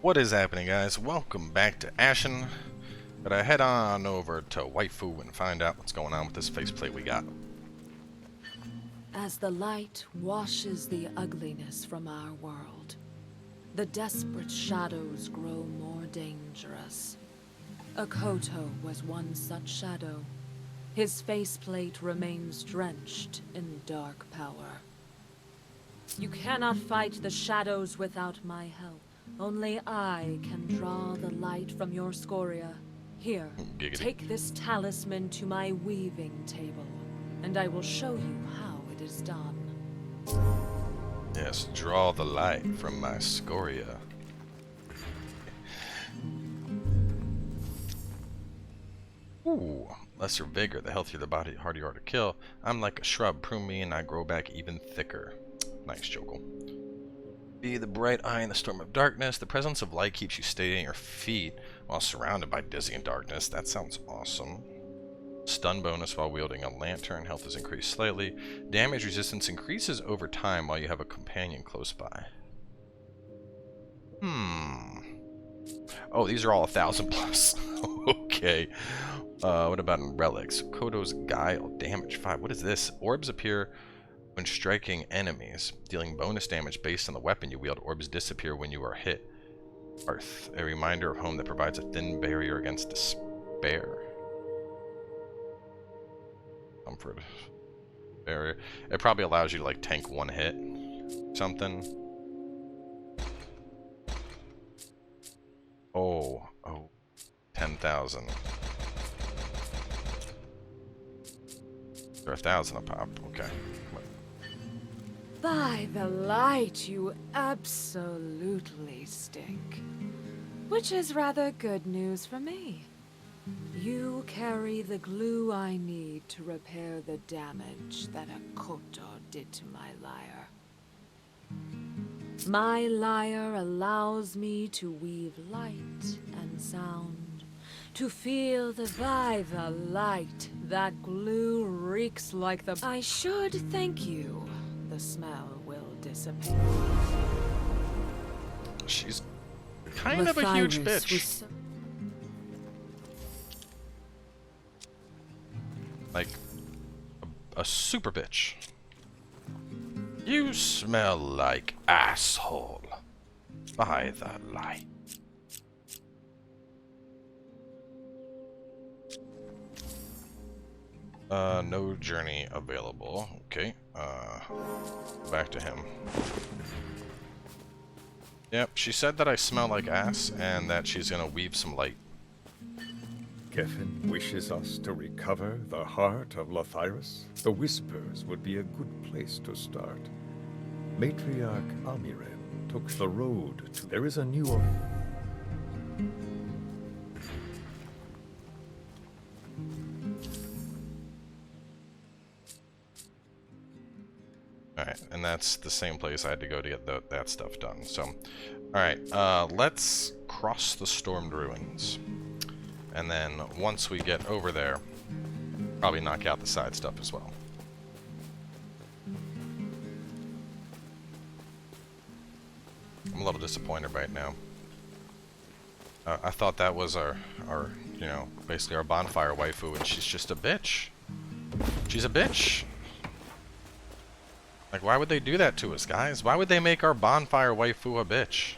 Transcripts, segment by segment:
What is happening, guys? Welcome back to Ashen. Gotta head on over to Waifu and find out what's going on with this faceplate we got. As the light washes the ugliness from our world, the desperate shadows grow more dangerous. Akoto was one such shadow. His faceplate remains drenched in dark power. You cannot fight the shadows without my help. Only I can draw the light from your scoria. Here, Giggity. take this talisman to my weaving table, and I will show you how it is done. Yes, draw the light from my scoria. Ooh, lesser vigor. The healthier the body, the harder you are to kill. I'm like a shrub. Prune me and I grow back even thicker. Nice, Jokell. Be the bright eye in the storm of darkness. The presence of light keeps you steady on your feet while surrounded by dizzying darkness. That sounds awesome. Stun bonus while wielding a lantern. Health is increased slightly. Damage resistance increases over time while you have a companion close by. Oh, these are all 1,000 plus. Okay. What about in relics? Kodo's Guile. Damage 5. What is this? Orbs appear when striking enemies, dealing bonus damage based on the weapon you wield. Orbs disappear when you are hit. Earth, a reminder of home that provides a thin barrier against despair. Comfort. Barrier. It probably allows you to like tank one hit. Something. Oh. 10,000. They're 1,000 a pop. Okay. By the light, you absolutely stink. Which is rather good news for me. You carry the glue I need to repair the damage that Akoto did to my lyre. My lyre allows me to weave light and sound, to feel by the light that glue reeks like the... I should thank you. The smell will dissipate. She's kind of a huge bitch. Like, a super bitch. You smell like asshole. By the light. No journey available. Okay. Back to him. Yep, she said that I smell like ass and that she's gonna weave some light. Gefin wishes us to recover the heart of Lothyrus. The Whispers would be a good place to start. Matriarch Amiren took the road to... There is a new... Alright, and that's the same place I had to go to get that stuff done. So, alright, let's cross the stormed ruins. And then once we get over there, probably knock out the side stuff as well. I'm a little disappointed right now. I thought that was our, you know, basically our bonfire waifu, and she's just a bitch. She's a bitch. Like, why would they do that to us, guys? Why would they make our bonfire waifu a bitch?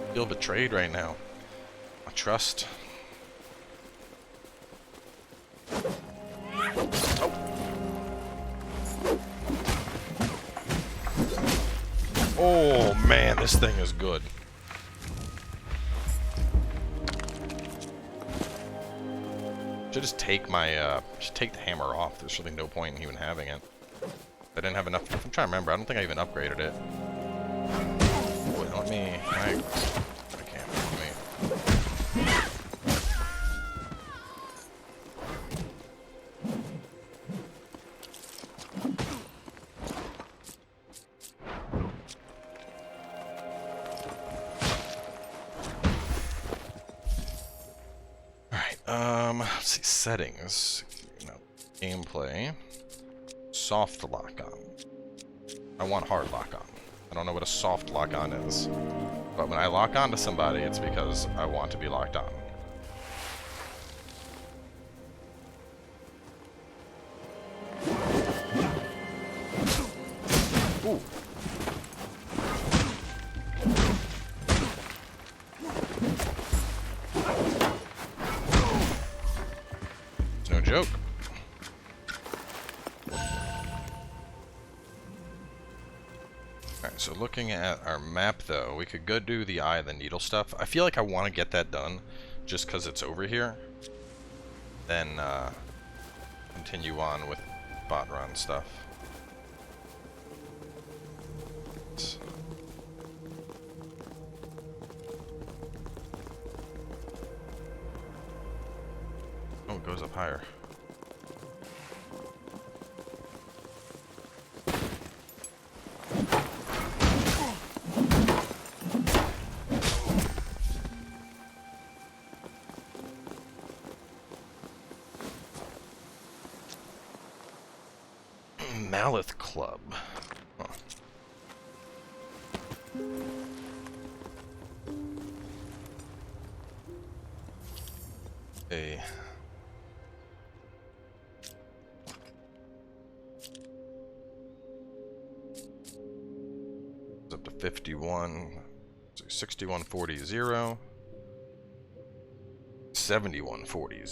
I feel betrayed right now. My trust. Oh. Oh man, this thing is good. Should just take my, just take the hammer off. There's really no point in even having it. I didn't have enough. I'm trying to remember. I don't think I even upgraded it. Wait, let me. I can't. Let me. Let's see, settings, you know, gameplay, soft lock on. I want hard lock on. I don't know what a soft lock on is. But when I lock on to somebody, it's because I want to be locked on. Ooh. It's no joke. Alright, so looking at our map though, we could go do the Eye of the Needle stuff. I feel like I want to get that done just because it's over here. Then continue on with bot run stuff. Oh, it goes up higher. Mallet Club. Huh. A it's up to 51, 6140, 7140.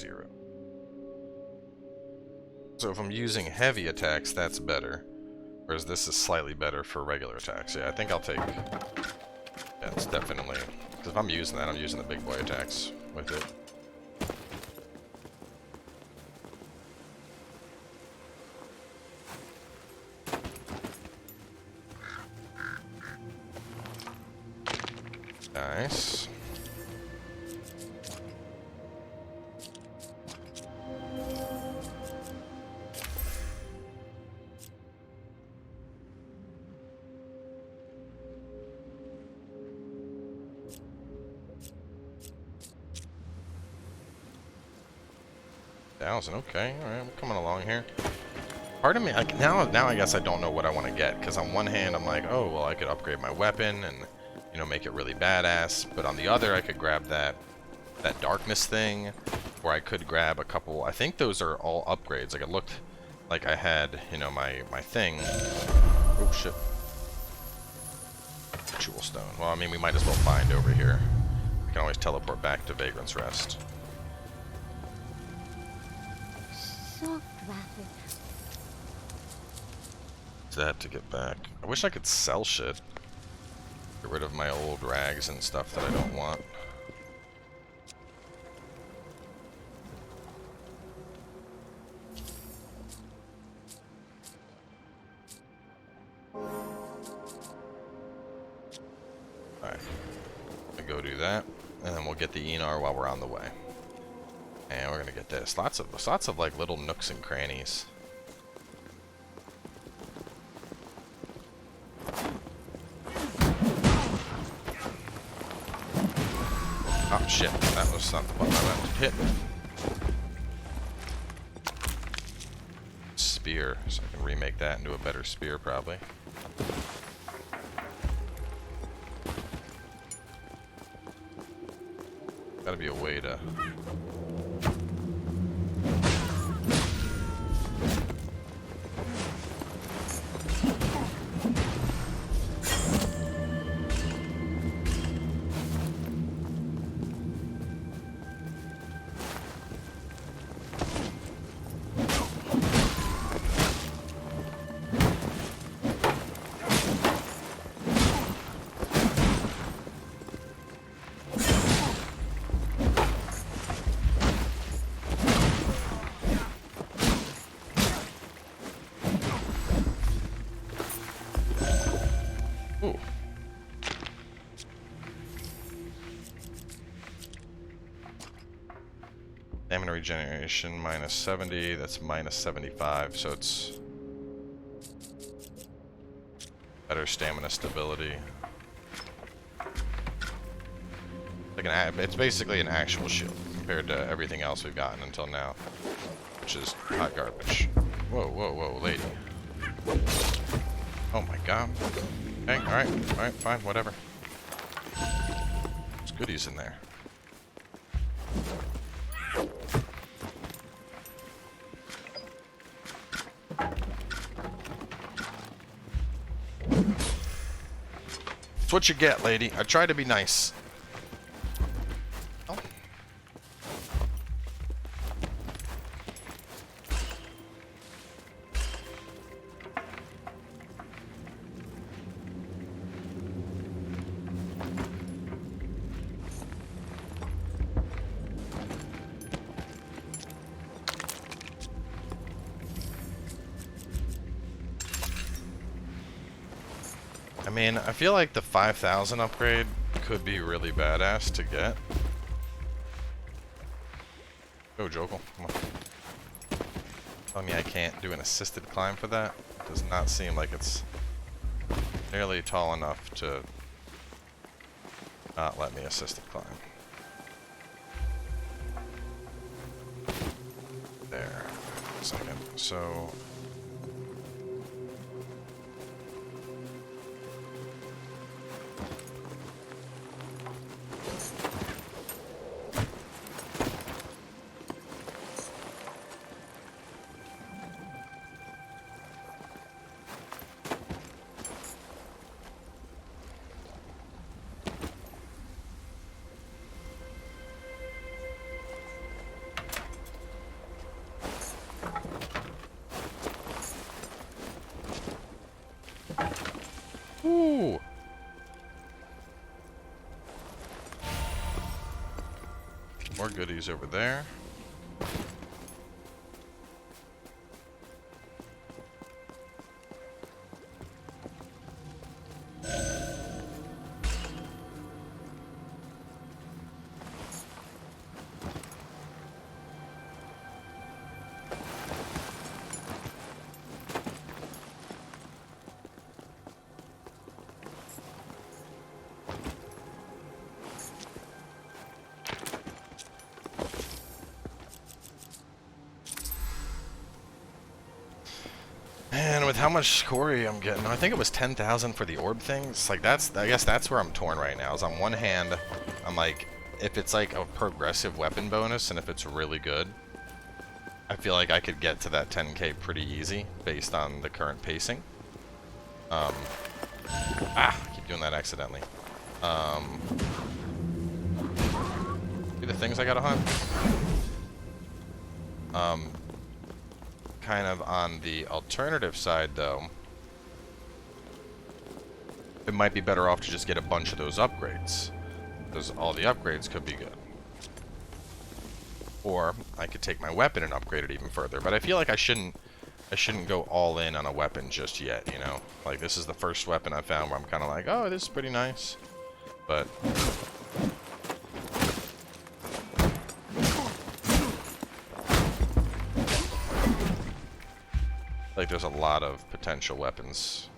So if I'm using heavy attacks, that's better. Whereas this is slightly better for regular attacks. Yeah, I think I'll take... Yeah, it's definitely... Because if I'm using that, I'm using the big boy attacks with it. Nice. Okay, alright, I'm coming along here. Part of me, now I guess I don't know what I want to get, because on one hand I'm like, oh, well, I could upgrade my weapon and, you know, make it really badass, but on the other I could grab that darkness thing, or I could grab a couple, I think those are all upgrades. Like, it looked like I had, you know, my thing. Oh, shit. Jewel stone. Well, I mean, we might as well find over here. We can always teleport back to Vagrant's Rest. So graphic. That to get back. I wish I could sell shit. Get rid of my old rags and stuff that I don't want. Alright. I'll go do that. And then we'll get the Enar while we're on the way. And we're gonna get this. Lots of like little nooks and crannies. Oh shit, that was not the button I meant to hit. Spear, so I can remake that into a better spear probably. Gotta be a way to... Ooh. Stamina regeneration minus 70, that's minus 75, so it's better stamina stability. Like it's basically an actual shield compared to everything else we've gotten until now, which is hot garbage. Whoa, whoa, whoa, lady. Oh my god. Okay, alright, fine, whatever. There's goodies in there. That's what you get, lady. I try to be nice. Oh. I mean, I feel like the 5,000 upgrade could be really badass to get. Go, Jokell. Come on. Tell me I can't do an assisted climb for that? Does not seem like it's nearly tall enough to not let me assisted climb. There. A second. So... Ooh. More goodies over there. And with how much scoria I'm getting, I think it was 10,000 for the orb things. Like I guess that's where I'm torn right now. Is on one hand, I'm like, if it's like a progressive weapon bonus and if it's really good, I feel like I could get to that 10k pretty easy based on the current pacing. I keep doing that accidentally. The things I gotta hunt. Kind of on the alternative side, though, it might be better off to just get a bunch of those upgrades, because all the upgrades could be good. Or I could take my weapon and upgrade it even further, but I feel like I shouldn't go all in on a weapon just yet, you know? Like, this is the first weapon I found where I'm kind of like, oh, this is pretty nice, but... like, there's a lot of potential weapons.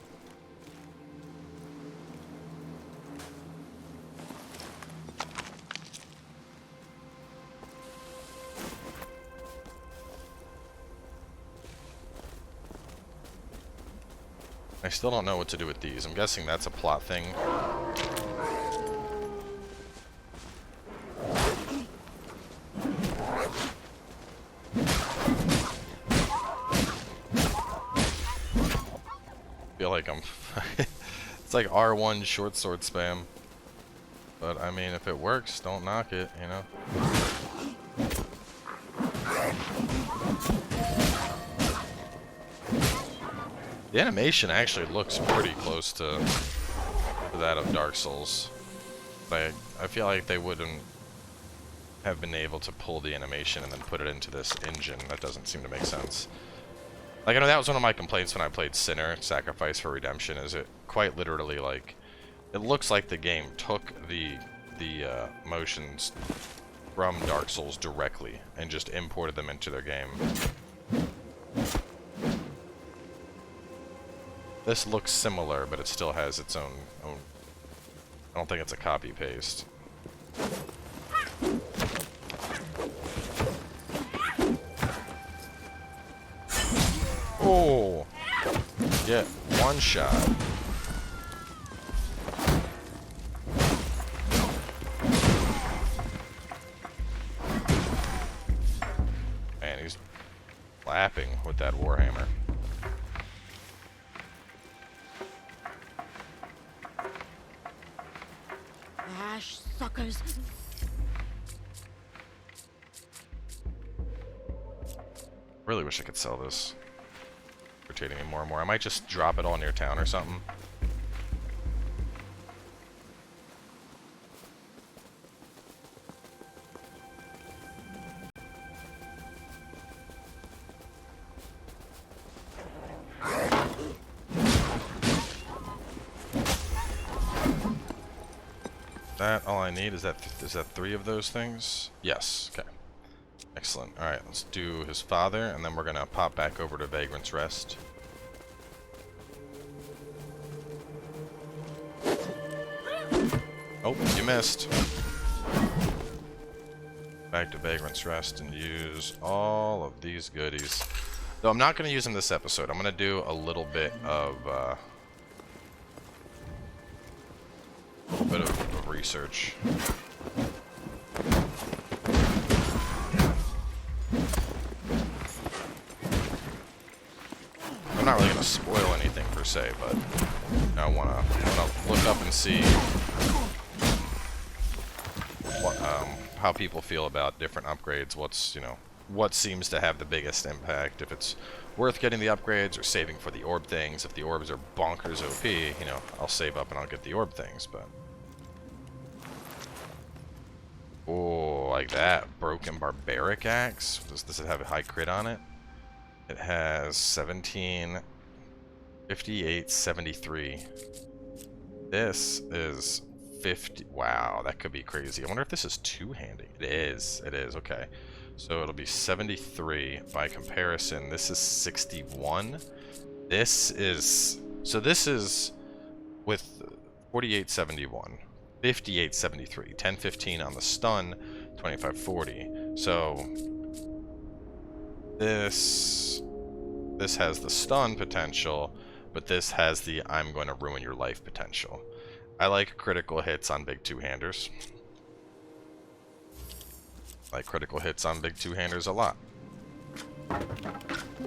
I still don't know what to do with these. I'm guessing that's a plot thing. Feel like I'm it's like R1 short sword spam, but I mean, if it works, don't knock it, you know. The animation actually looks pretty close to that of Dark Souls, but I feel like they wouldn't have been able to pull the animation and then put it into this engine. That doesn't seem to make sense. Like, I know that was one of my complaints when I played Sinner, Sacrifice for Redemption, is it quite literally, like, it looks like the game took the motions from Dark Souls directly and just imported them into their game. This looks similar, but it still has its own I don't think it's a copy-paste. Oh, yeah. One shot. Man, he's lapping with that warhammer. Ash suckers. Really wish I could sell this. Rotating me more and more. I might just drop it all near town or something. That all I need is that 3 of those things? Yes. Okay. Excellent. All right, let's do his father, and then we're gonna pop back over to Vagrant's Rest. Oh, you missed. Back to Vagrant's Rest and use all of these goodies. Though I'm not gonna use them this episode. I'm gonna do a little bit of research. I'm not really gonna spoil anything per se, but I wanna look up and see what how people feel about different upgrades. What's, you know, what seems to have the biggest impact. If it's worth getting the upgrades or saving for the orb things. If the orbs are bonkers OP, you know, I'll save up and I'll get the orb things, but. Oh, like that. Broken Barbaric Axe. Does it have a high crit on it? It has 17, 58, 73. This is 50. Wow, that could be crazy. I wonder if this is two-handing. It is. It is. Okay. So it'll be 73. By comparison, this is 61. This is... So this is with 48, 71. 58, 73. 10, 15 on the stun. 25, 40. So... This has the stun potential, but this has the I'm going to ruin your life potential. I like critical hits on big two-handers. I like critical hits on big two-handers a lot.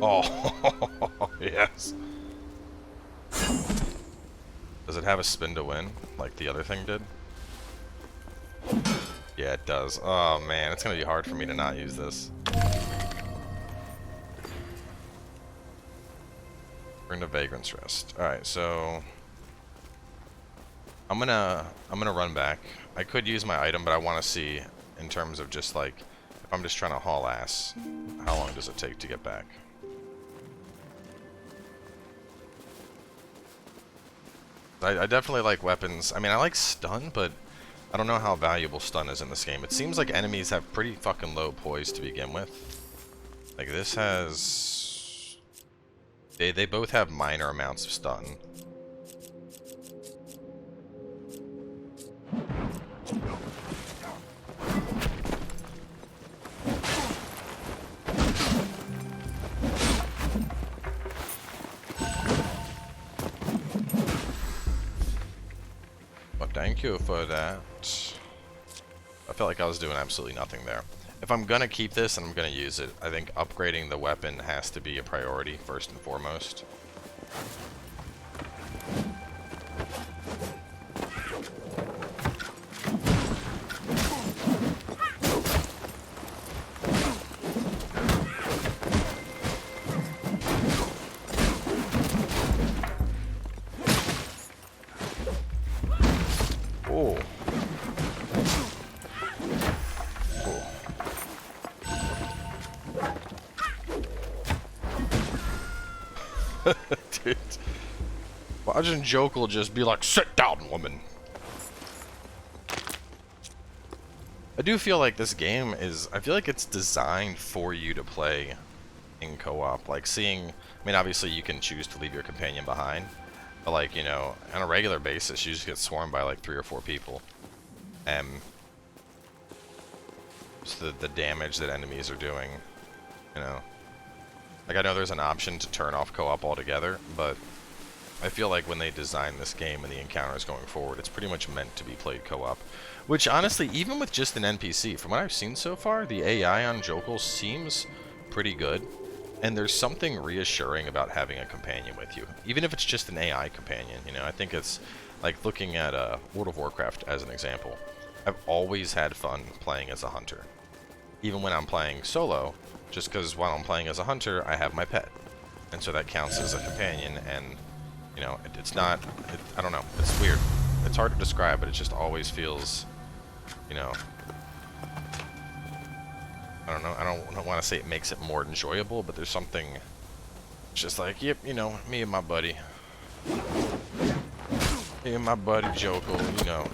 Oh, yes. Does it have a spin to win, like the other thing did? Yeah, it does. Oh, man, it's going to be hard for me to not use this. We're into Vagrant's Rest. Alright, so... I'm gonna run back. I could use my item, but I want to see, in terms of just like, if I'm just trying to haul ass, how long does it take to get back? I definitely like weapons. I mean, I like stun, but I don't know how valuable stun is in this game. It seems like enemies have pretty fucking low poise to begin with. Like, this has... They both have minor amounts of stun. Well, thank you for that. I felt like I was doing absolutely nothing there. If I'm gonna keep this and I'm gonna use it, I think upgrading the weapon has to be a priority first and foremost. Oh. Dude. Watching Jokell just be like, sit down, woman. I do feel like this game is, I feel like it's designed for you to play in co-op. Like seeing, I mean, obviously you can choose to leave your companion behind, but like, you know, on a regular basis, you just get swarmed by like 3 or 4 people. And just the damage that enemies are doing, you know. Like, I know there's an option to turn off co-op altogether, but I feel like when they designed this game and the encounters going forward, it's pretty much meant to be played co-op. Which, honestly, even with just an NPC, from what I've seen so far, the AI on Jokell seems pretty good. And there's something reassuring about having a companion with you. Even if it's just an AI companion, you know, I think it's like looking at World of Warcraft as an example. I've always had fun playing as a hunter. Even when I'm playing solo, just because while I'm playing as a hunter, I have my pet. And so that counts as a companion, and, you know, it's not, I don't know, it's weird. It's hard to describe, but it just always feels, you know, I don't know, I don't want to say it makes it more enjoyable, but there's something, it's just like, yep, you know, me and my buddy. Me and my buddy Jokell,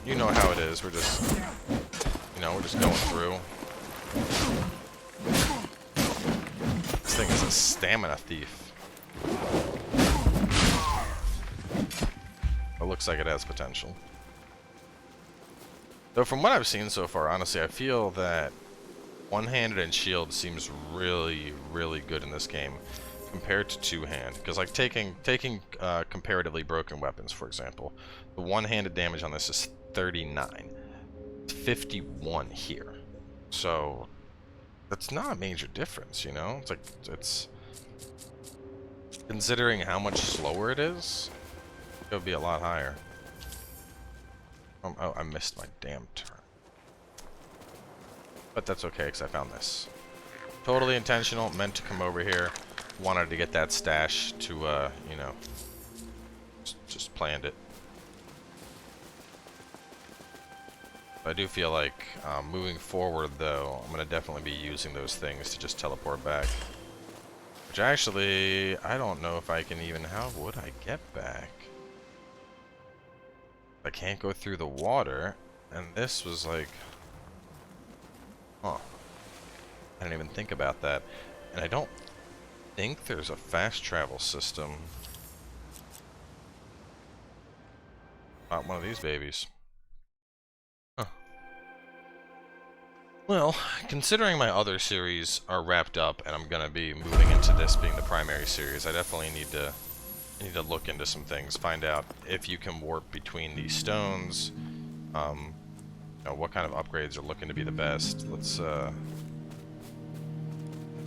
you know how it is, we're just, you know, we're just going through. This thing is a stamina thief. It looks like it has potential. Though from what I've seen so far, honestly, I feel that one-handed and shield seems really, really good in this game compared to two-hand. Because like taking comparatively broken weapons, for example, the one-handed damage on this is 39. It's 51 here. So that's not a major difference, you know? It's like, it's considering how much slower it is, it would be a lot higher. Oh, I missed my damn turn. But that's okay, because I found this. Totally intentional, meant to come over here. Wanted to get that stash to, you know, just planned it. I do feel like, moving forward, though, I'm going to definitely be using those things to just teleport back. Which actually, I don't know if I can even, how would I get back? I can't go through the water, and this was like, huh. I didn't even think about that. And I don't think there's a fast travel system. Not one of these babies. Huh. Well, considering my other series are wrapped up and I'm gonna be moving into this being the primary series, I definitely need to look into some things, find out if you can warp between these stones, you know, what kind of upgrades are looking to be the best. Let's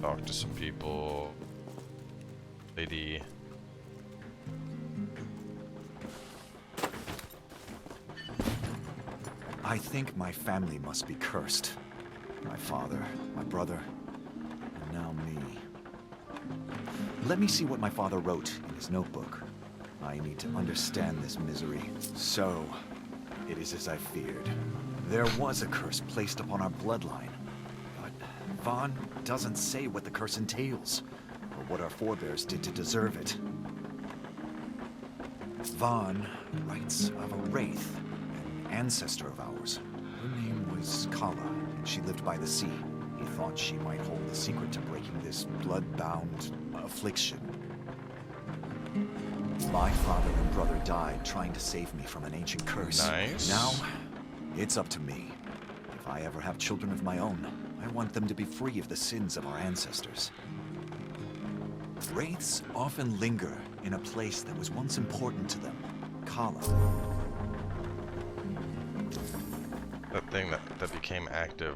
talk to some people. Lady. I think my family must be cursed. My father, my brother, and now me. Let me see what my father wrote in his notebook. I need to understand this misery. So, it is as I feared. There was a curse placed upon our bloodline. But Vaughn doesn't say what the curse entails, or what our forebears did to deserve it. Vaughn writes of a wraith, an ancestor of ours. Her name was Kala, and she lived by the sea. He thought she might hold the secret to breaking this blood-bound affliction. My father and brother died trying to save me from an ancient curse. Nice. Now, it's up to me. If I ever have children of my own, I want them to be free of the sins of our ancestors. Wraiths often linger in a place that was once important to them. Kala. That thing that became active.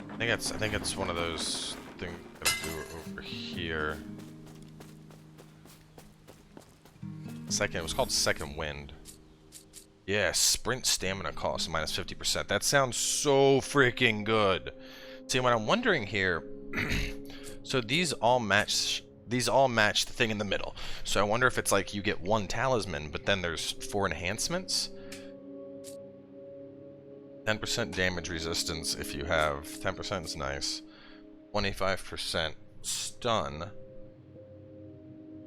I think it's one of those things that I do over here. It was called Second Wind. Yeah, sprint stamina cost minus 50%. That sounds so freaking good. See, what I'm wondering here, so these all match the thing in the middle. So I wonder if it's like you get one talisman, but then there's 4 enhancements. 10% damage resistance if you have 10% is nice. 25% stun.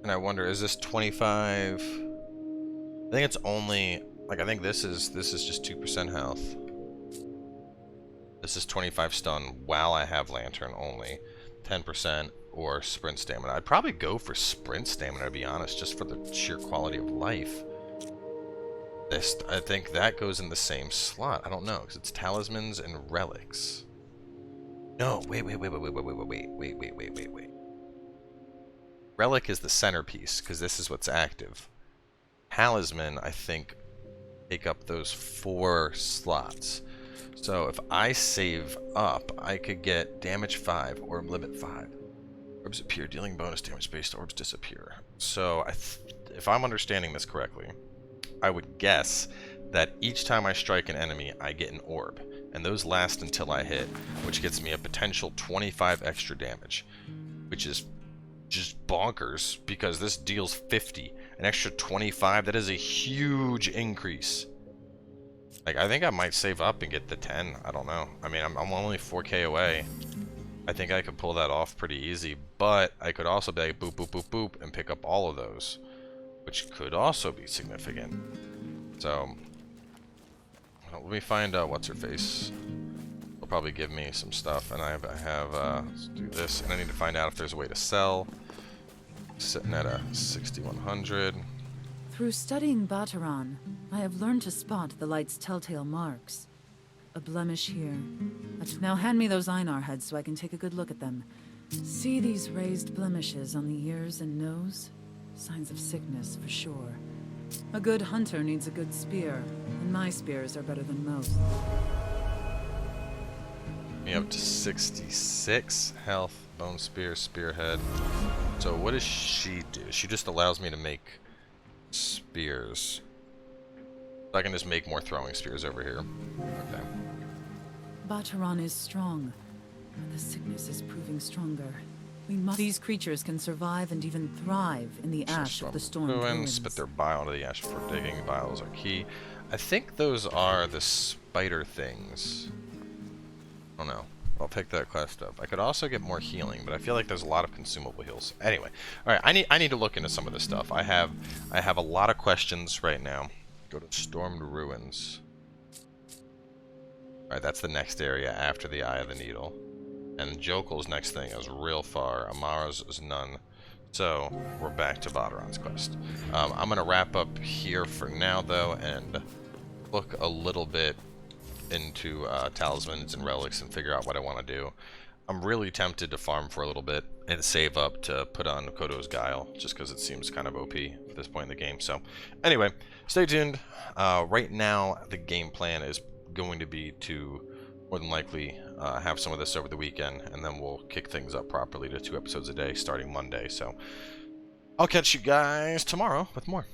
And I wonder, is this 25? I think it's only like, I think this is just 2% health. This is 25 stun while I have lantern only. 10% or sprint stamina. I'd probably go for sprint stamina, to be honest, just for the sheer quality of life. This, I think that goes in the same slot. I don't know, because it's talismans and relics. No, wait. Relic is the centerpiece, because this is what's active. Talisman, I think, take up those 4 slots. So if I save up, I could get damage 5, orb limit 5. Orbs appear, dealing bonus damage based orbs disappear. So if I'm understanding this correctly, I would guess that each time I strike an enemy, I get an orb. And those last until I hit, which gets me a potential 25 extra damage. Which is just bonkers, because this deals 50. An extra 25, that is a huge increase. Like, I think I might save up and get the 10. I don't know. I mean, I'm only 4k away. I think I could pull that off pretty easy, but I could also be like boop, boop, boop, boop, and pick up all of those, which could also be significant. So, let me find what's-her-face. They'll probably give me some stuff, and I have let's do this, and I need to find out if there's a way to sell. Sitting at a 6100. Through studying Bataran, I have learned to spot the light's telltale marks. A blemish here. Now hand me those Einar heads so I can take a good look at them. See these raised blemishes on the ears and nose? Signs of sickness, for sure. A good hunter needs a good spear, and my spears are better than most. Me up to 66 health, bone spear, spearhead. So what does she do? She just allows me to make spears. So I can just make more throwing spears over here. Okay. Bataran is strong, but the sickness is proving stronger. These creatures can survive and even thrive in the ash of the storm ruins. Spit their bile into the ash for digging. Biles are key. I think those are the spider things. I don't know. I'll pick that quest up. I could also get more healing, but I feel like there's a lot of consumable heals. Anyway, all right. I need to look into some of this stuff. I have a lot of questions right now. Go to Stormed Ruins. All right, that's the next area after the Eye of the Needle. And Jokell's next thing is real far. Amara's is none. So we're back to Bataran's quest. I'm gonna wrap up here for now, though, and look a little bit into talismans and relics and figure out what I want to do. I'm really tempted to farm for a little bit and save up to put on Kodo's Guile, just because it seems kind of OP at this point in the game. So anyway, stay tuned. Right now, the game plan is going to be to more than likely have some of this over the weekend, and then we'll kick things up properly to 2 episodes a day starting Monday. So I'll catch you guys tomorrow with more.